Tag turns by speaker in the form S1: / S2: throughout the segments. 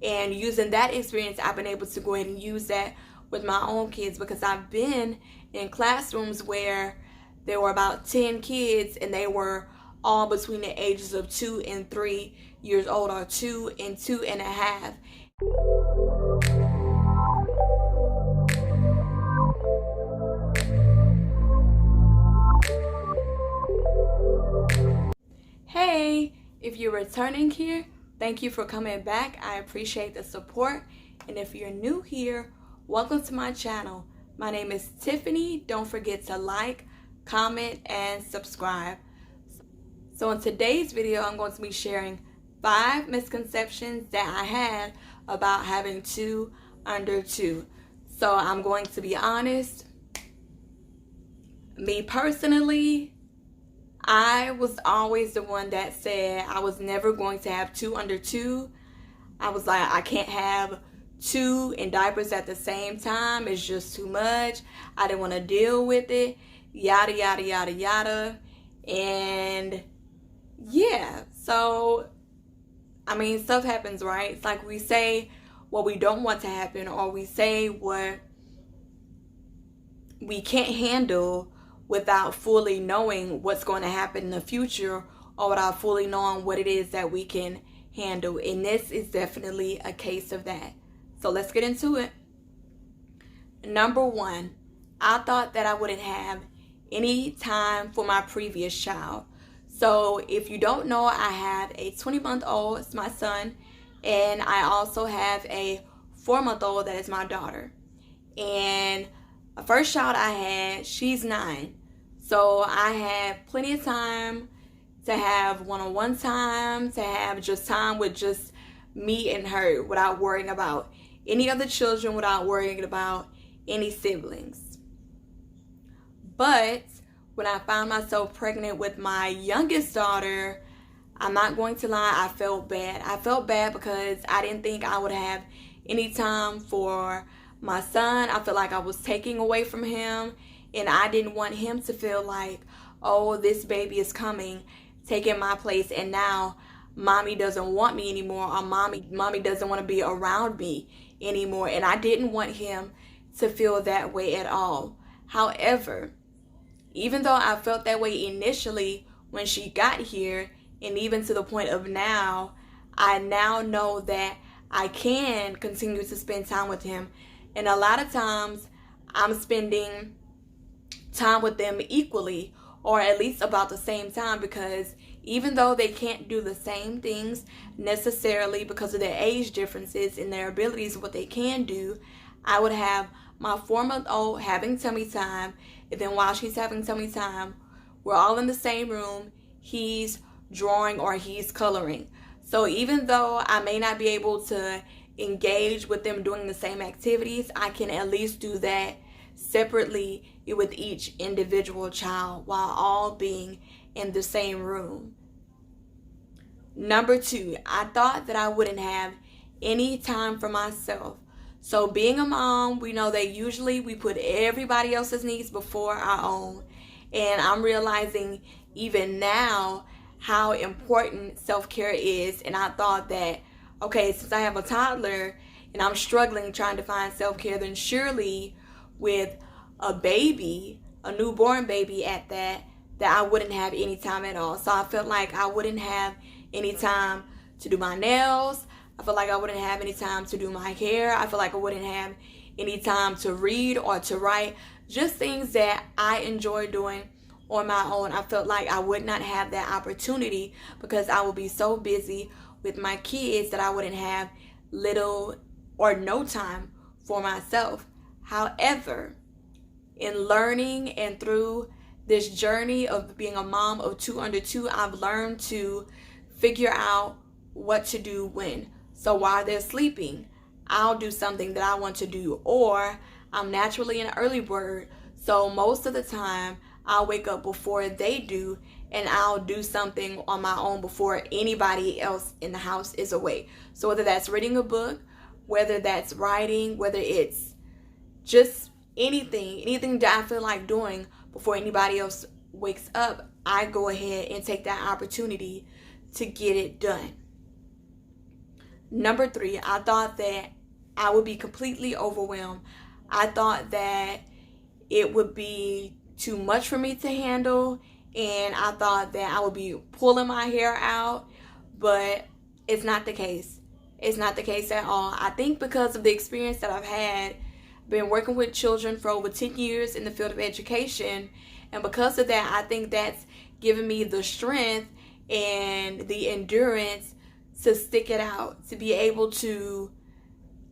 S1: And using that experience, I've been able to go ahead and use that with my own kids, because I've been in classrooms where there were about 10 kids and they were all between the ages of 2 and 3 years old, or 2 and 2.5. Hey, if you're returning here, thank you for coming back. I appreciate the support. And if you're new here, welcome to my channel. My name is Tiffany. Don't forget to like, comment, and subscribe. So in today's video, I'm going to be sharing 5 misconceptions that I had about having 2 under 2. So I'm going to be honest. Me personally, I was always the one that said I was never going to have 2 under 2. I was like, I can't have 2 in diapers at the same time. It's just too much. I didn't want to deal with it. Yada, yada, yada, yada. And yeah, so, I mean, stuff happens, right? It's like we say what we don't want to happen, or we say what we can't handle without fully knowing what's going to happen in the future, or without fully knowing what it is that we can handle. And this is definitely a case of that. So let's get into it. Number 1, I thought that I wouldn't have any time for my previous child. So if you don't know, I have a 20-month-old, it's my son, and I also have a 4-month-old that is my daughter. And the first child I had, she's 9. So I had plenty of time to have one-on-one time, to have just time with just me and her without worrying about any other children, without worrying about any siblings. But when I found myself pregnant with my youngest daughter, I'm not going to lie, I felt bad. I felt bad because I didn't think I would have any time for my son. I felt like I was taking away from him, and I didn't want him to feel like, oh, this baby is coming, taking my place, and now mommy doesn't want me anymore, or mommy doesn't want to be around me anymore. And I didn't want him to feel that way at all. However, even though I felt that way initially when she got here, and even to the point of now, I now know that I can continue to spend time with him. And a lot of times I'm spending time with them equally, or at least about the same time, because even though they can't do the same things necessarily because of their age differences and their abilities, what they can do, I would have my 4-month-old having tummy time, and then while she's having tummy time, we're all in the same room, he's drawing or he's coloring. So even though I may not be able to engage with them doing the same activities, I can at least do that separately with each individual child while all being in the same room. Number 2, I thought that I wouldn't have any time for myself. So being a mom, we know that usually we put everybody else's needs before our own. And I'm realizing even now how important self-care is. And I thought that, okay, since I have a toddler and I'm struggling trying to find self-care, then surely with a baby, a newborn baby at that I wouldn't have any time at all. So I felt like I wouldn't have any time to do my nails. I feel like I wouldn't have any time to do my hair. I feel like I wouldn't have any time to read or to write. Just things that I enjoy doing on my own. I felt like I would not have that opportunity because I would be so busy with my kids that I wouldn't have little or no time for myself. However, in learning and through this journey of being a mom of 2 under 2, I've learned to figure out what to do when. So while they're sleeping, I'll do something that I want to do, or I'm naturally an early bird, so most of the time I'll wake up before they do, and I'll do something on my own before anybody else in the house is awake. So whether that's reading a book, whether that's writing, whether it's just anything that I feel like doing before anybody else wakes up, I go ahead and take that opportunity to get it done. Number 3, I thought that I would be completely overwhelmed. I thought that it would be too much for me to handle, and I thought that I would be pulling my hair out, but it's not the case. It's not the case at all. I think because of the experience that I've had, been working with children for over 10 years in the field of education, and because of that, I think that's given me the strength and the endurance to stick it out, to be able to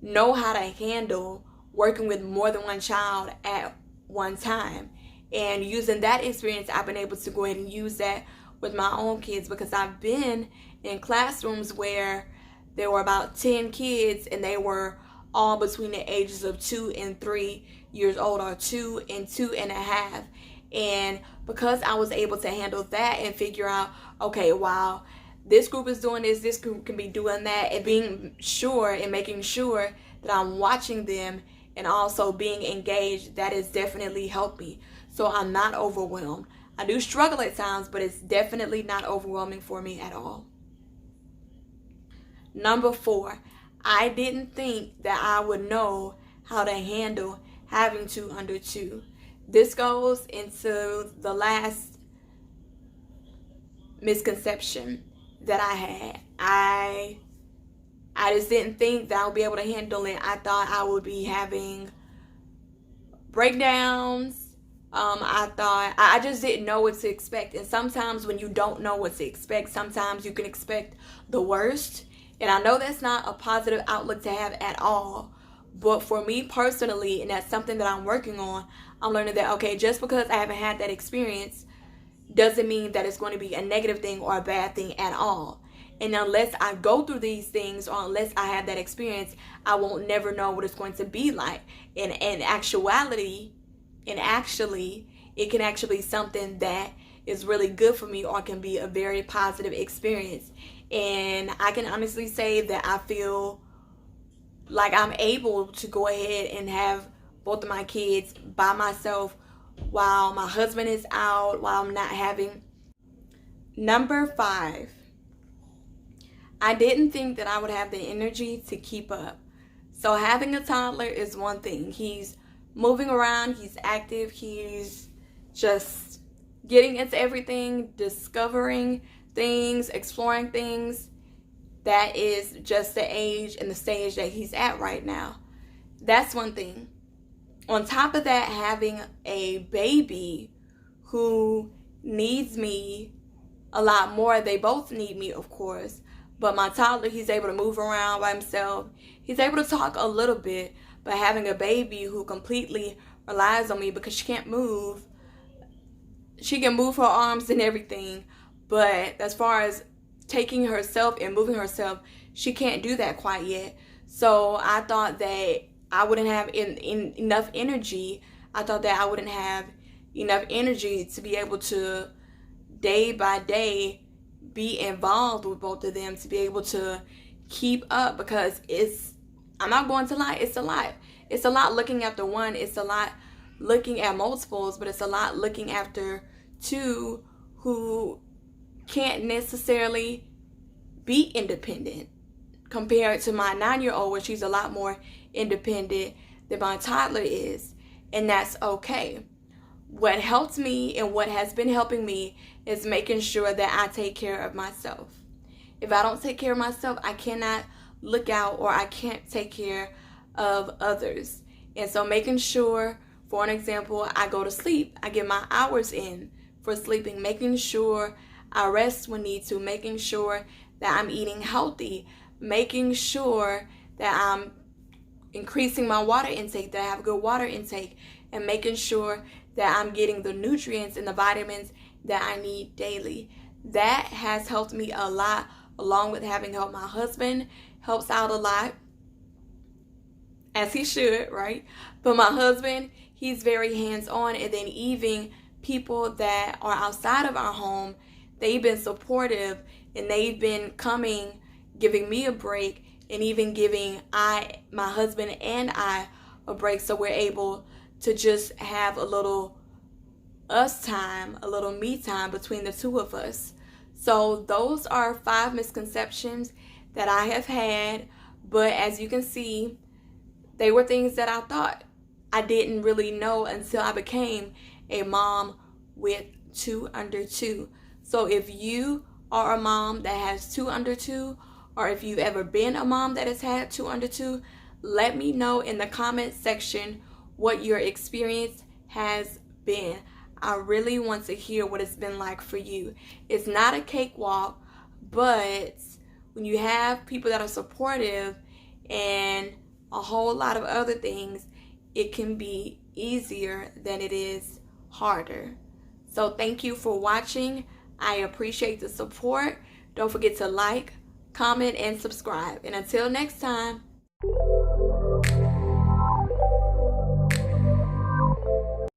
S1: know how to handle working with more than one child at one time. And using that experience, I've been able to go ahead and use that with my own kids, because I've been in classrooms where there were about 10 kids and they were all between the ages of 2 and 3 years old, or 2 and 2.5. And because I was able to handle that and figure out, okay, wow, this group is doing this group can be doing that, and being sure and making sure that I'm watching them and also being engaged, that has definitely helped me. So I'm not overwhelmed. I do struggle at times, but it's definitely not overwhelming for me at all. Number 4, I didn't think that I would know how to handle having 2 under 2. This goes into the last misconception that I had. I just didn't think that I would be able to handle it. I thought I would be having breakdowns. I just didn't know what to expect. And sometimes when you don't know what to expect, sometimes you can expect the worst. And I know that's not a positive outlook to have at all. But for me personally, and that's something that I'm working on, I'm learning that, okay, just because I haven't had that experience doesn't mean that it's going to be a negative thing or a bad thing at all. And unless I go through these things, or unless I have that experience, I won't never know what it's going to be like. And actually, it can actually be something that is really good for me, or can be a very positive experience. And I can honestly say that I feel like I'm able to go ahead and have both of my kids by myself while my husband is out, while I'm not having. Number 5, I didn't think that I would have the energy to keep up. So having a toddler is one thing. He's moving around, he's active, he's just getting into everything, discovering things, exploring things. That is just the age and the stage that he's at right now. That's one thing. On top of that, having a baby who needs me a lot more. They both need me, of course. But my toddler, he's able to move around by himself. He's able to talk a little bit. But having a baby who completely relies on me because she can't move, she can move her arms and everything, but as far as taking herself and moving herself, she can't do that quite yet. So I thought that I wouldn't have enough energy. I thought that I wouldn't have enough energy to be able to day by day be involved with both of them, to be able to keep up, because I'm not going to lie, it's a lot. It's a lot looking after one, it's a lot looking at multiples, but it's a lot looking after two who can't necessarily be independent compared to my 9-year-old, where she's a lot more independent than my toddler is, and that's okay. What helped me and what has been helping me is making sure that I take care of myself. If I don't take care of myself, I cannot look out, or I can't take care of others. And so making sure, for an example, I go to sleep, I get my hours in for sleeping, making sure I rest when need to, making sure that I'm eating healthy, making sure that I'm increasing my water intake, that I have a good water intake, and making sure that I'm getting the nutrients and the vitamins that I need daily. That has helped me a lot, along with having helped my husband. Helps out a lot, as he should, right? But my husband, he's very hands-on, and then even people that are outside of our home, they've been supportive, and they've been coming, giving me a break, and even giving my husband and I a break, so we're able to just have a little us time, a little me time between the two of us. So those are 5 misconceptions that I have had But as you can see, they were things that I thought I didn't really know until I became a mom with 2 under 2. So if you are a mom that has 2 under 2, or if you've ever been a mom that has had 2 under 2, let me know in the comment section what your experience has been. I really want to hear what it's been like for you. It's not a cakewalk, but when you have people that are supportive and a whole lot of other things, it can be easier than it is harder. So thank you for watching. I appreciate the support. Don't forget to like, comment, and subscribe. And until next time,